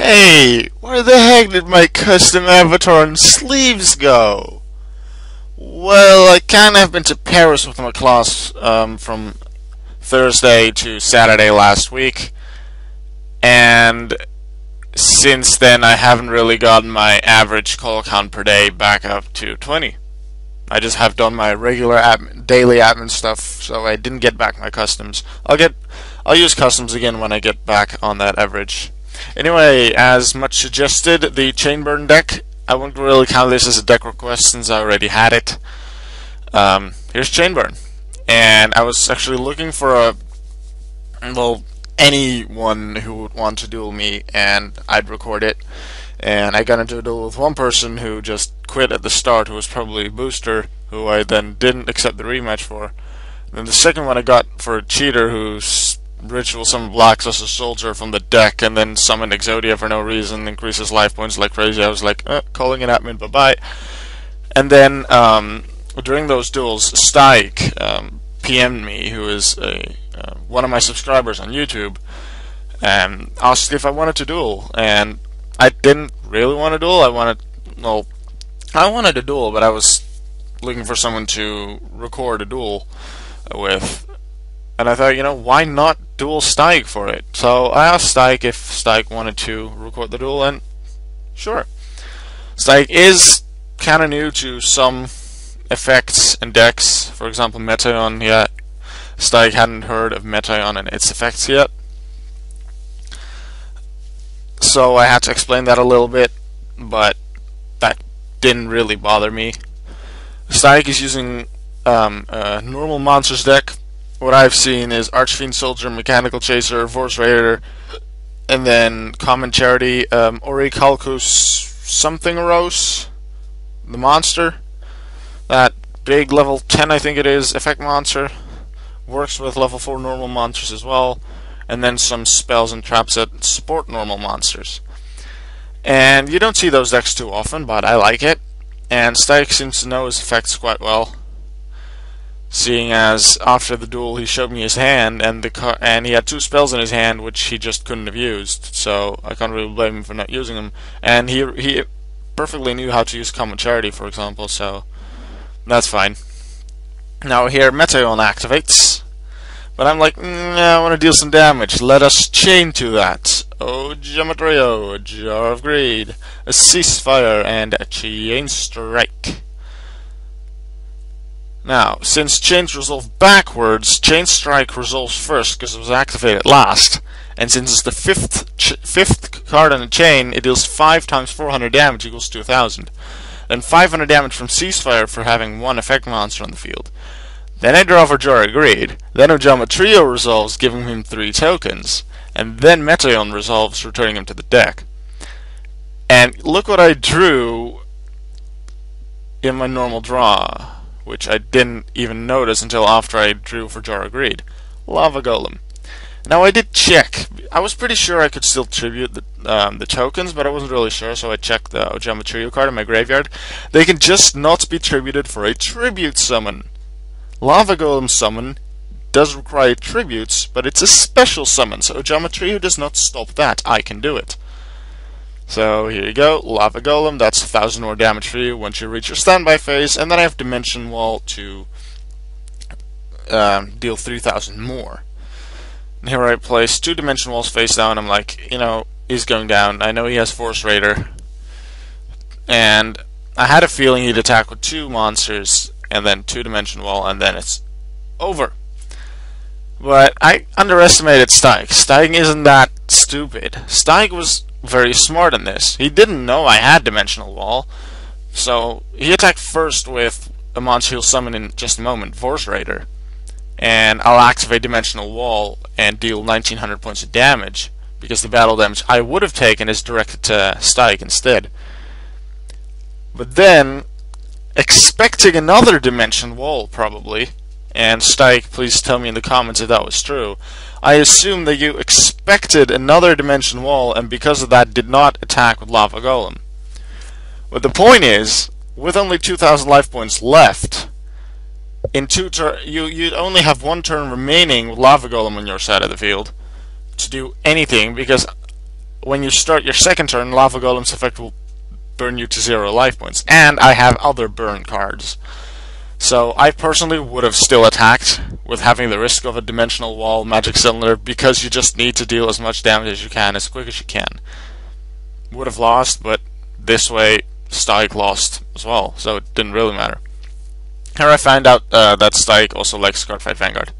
Hey, where the heck did my custom avatar and sleeves go? Well, I kinda have been to Paris with my class from Thursday to Saturday last week, and since then I haven't really gotten my average call count per day back up to 20. I just have done my regular daily admin stuff, so I didn't get back my customs. I'll use customs again when I get back on that average. Anyway, as much suggested, the Chainburn deck, I won't really count this as a deck request since I already had it. Here's Chainburn. And I was actually looking for anyone who would want to duel me, and I'd record it. And I got into a duel with one person who just quit at the start, who was probably a booster, who I then didn't accept the rematch for. And then the second one I got for a cheater who's ritual summoned Blacks as a soldier from the deck and then summoned Exodia for no reason, increases life points like crazy. I was like, calling an admin, bye-bye. And then during those duels, Staic PM'd me, who is one of my subscribers on YouTube, and asked if I wanted to duel. And I didn't really want to duel. I wanted a duel, but I was looking for someone to record a duel with. And I thought, why not duel Staic for it? So I asked Staic if Staic wanted to record the duel, and sure. Staic is kind of new to some effects and decks. For example, Metaion. Yeah, Staic hadn't heard of Metaion and its effects yet. So I had to explain that a little bit, but that didn't really bother me. Staic is using a normal monsters deck. What I've seen is Archfiend Soldier, Mechanical Chaser, Force Raider, and then Common Charity, Orichalcus something Rose, the monster. That big level 10, I think it is, effect monster. Works with level 4 normal monsters as well. And then some spells and traps that support normal monsters. And you don't see those decks too often, but I like it. And Staic seems to know his effects quite well, seeing as after the duel he showed me his hand, and he had 2 spells in his hand which he just couldn't have used, so I can't really blame him for not using them. And he perfectly knew how to use Common Charity, for example, so that's fine. Now here Metaion activates, but I'm like, I want to deal some damage. Let us chain to that. Oh, Geometrio, a Jar of Greed, a Ceasefire, and a Chain Strike. Now, since chains resolve backwards, Chain Strike resolves first because it was activated last. And since it's the fifth card in the chain, it deals 5 times 400 damage equals 2000. Then 500 damage from Ceasefire for having 1 effect monster on the field. Then I draw for Jar of Greed. Then Geometrio resolves, giving him 3 tokens. And then Metaion resolves, returning him to the deck. And look what I drew in my normal draw, which I didn't even notice until after I drew for Jar of Greed. Lava Golem. Now I did check. I was pretty sure I could still tribute the tokens, but I wasn't really sure, so I checked the Geometrio card in my graveyard. They can just not be tributed for a tribute summon. Lava Golem summon does require tributes, but it's a special summon, so Geometrio does not stop that. I can do it. So here you go, Lava Golem, that's 1000 more damage for you once you reach your standby phase, and then I have Dimension Wall to deal 3000 more. And here I place 2 Dimension Walls face down. I'm like, he's going down. I know he has Force Raider, and I had a feeling he'd attack with 2 monsters, and then 2 Dimension Wall, and then it's over. But I underestimated Staic. Staic isn't that stupid. Staic was very smart in this. He didn't know I had Dimensional Wall, so he attacked first with a monster he'll summon in just a moment, Force Raider, and I'll activate Dimensional Wall and deal 1900 points of damage, because the battle damage I would have taken is directed to Staic instead. But then, expecting another Dimension Wall probably, and Staic, please tell me in the comments if that was true, I assume that you expected another Dimension Wall, and because of that did not attack with Lava Golem. But the point is, with only 2000 life points left, in you'd only have 1 turn remaining with Lava Golem on your side of the field to do anything, because when you start your second turn, Lava Golem's effect will burn you to 0 life points. And I have other burn cards. So I personally would have still attacked with having the risk of a Dimensional Wall Magic Cylinder, because you just need to deal as much damage as you can, as quick as you can. Would have lost, but this way Staic lost as well, so it didn't really matter. Here I found out that Staic also likes Cardfight Vanguard.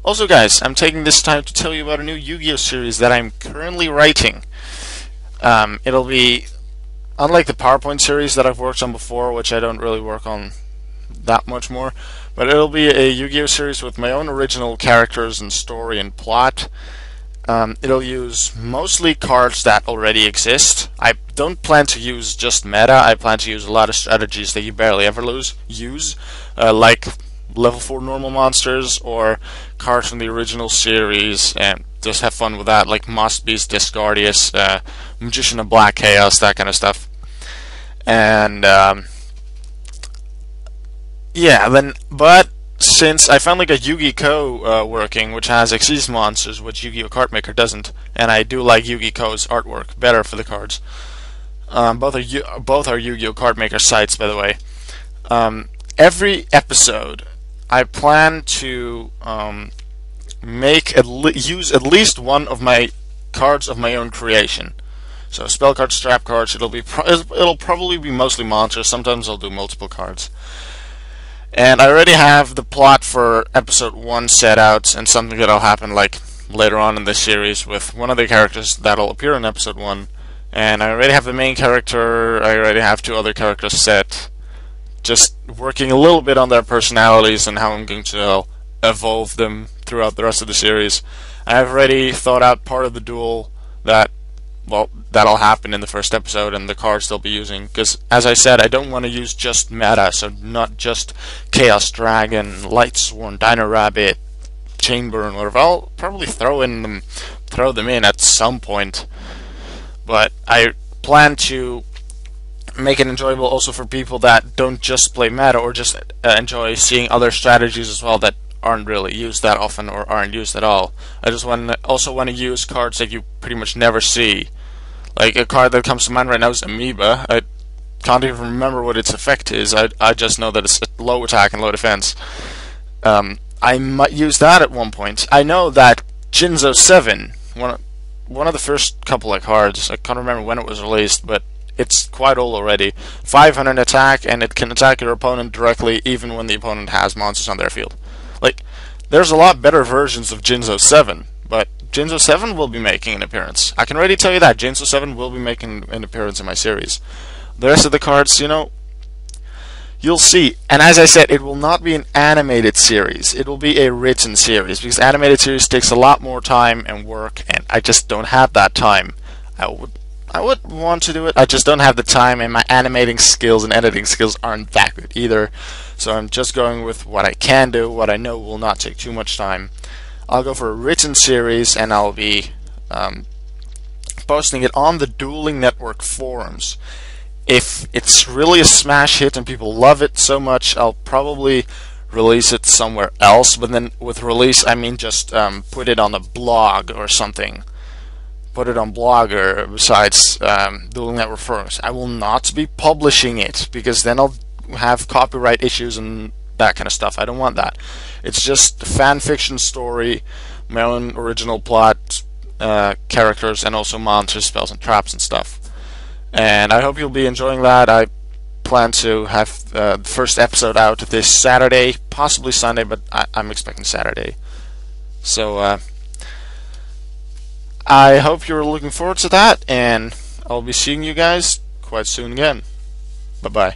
Also guys, I'm taking this time to tell you about a new Yu-Gi-Oh series that I'm currently writing. It'll be, unlike the PowerPoint series that I've worked on before, which I don't really work on that much more, but it'll be a Yu-Gi-Oh series with my own original characters and story and plot. It'll use mostly cards that already exist. I don't plan to use just meta. I plan to use a lot of strategies that you barely ever use, like level 4 normal monsters or cards from the original series, and just have fun with that, like Moss Beast, Discardius, Magician of Black Chaos, that kind of stuff. And yeah, then, but since I finally got Yu-Gi-Oh! Working, which has Xyz monsters, which Yu-Gi-Oh! Card Maker doesn't, and I do like Yu-Gi-Oh's artwork better for the cards. Both are Yu-Gi-Oh! Card Maker sites, by the way. Every episode, I plan to use at least one of my cards of my own creation. So spell cards, trap cards. It'll probably be mostly monsters. Sometimes I'll do multiple cards. And I already have the plot for episode 1 set out, and something that'll happen like later on in this series with one of the characters that'll appear in episode 1. And I already have the main character. I already have 2 other characters set. Just working a little bit on their personalities and how I'm going to evolve them throughout the rest of the series. I've already thought out part of the duel that'll happen in the first episode, and the cards they'll be using, because as I said, I don't want to use just meta, so not just Chaos Dragon, Lightsworn, Dino Rabbit, Chainburn, whatever. I'll probably throw them in at some point, but I plan to make it enjoyable also for people that don't just play meta, or just enjoy seeing other strategies as well that aren't really used that often or aren't used at all. I just also want to use cards that you pretty much never see. Like a card that comes to mind right now is Amoeba. I can't even remember what its effect is. I just know that it's low attack and low defense. I might use that at one point. I know that Jinzo 7, one of the first couple of cards, I can't remember when it was released, but it's quite old already. 500 attack, and it can attack your opponent directly even when the opponent has monsters on their field. Like, there's a lot better versions of Jinzo 7, but Jinzo 7 will be making an appearance. I can already tell you that. Jinzo 7 will be making an appearance in my series. The rest of the cards, you'll see. And as I said, it will not be an animated series. It will be a written series, because animated series takes a lot more time and work, and I just don't have that time. I would want to do it. I just don't have the time, and my animating skills and editing skills aren't that good either. So I'm just going with what I can do, what I know will not take too much time. I'll go for a written series, and I'll be posting it on the Dueling Network forums. If it's really a smash hit and people love it so much, I'll probably release it somewhere else. But then with release, I mean just put it on a blog or something. Put it on Blogger besides Dueling Network forums. I will not be publishing it, because then I'll have copyright issues and that kind of stuff. I don't want that. It's just a fan fiction story, my own original plot, characters, and also monsters, spells, and traps and stuff. And I hope you'll be enjoying that. I plan to have the first episode out this Saturday, possibly Sunday, but I'm expecting Saturday. So I hope you're looking forward to that, and I'll be seeing you guys quite soon again. Bye-bye.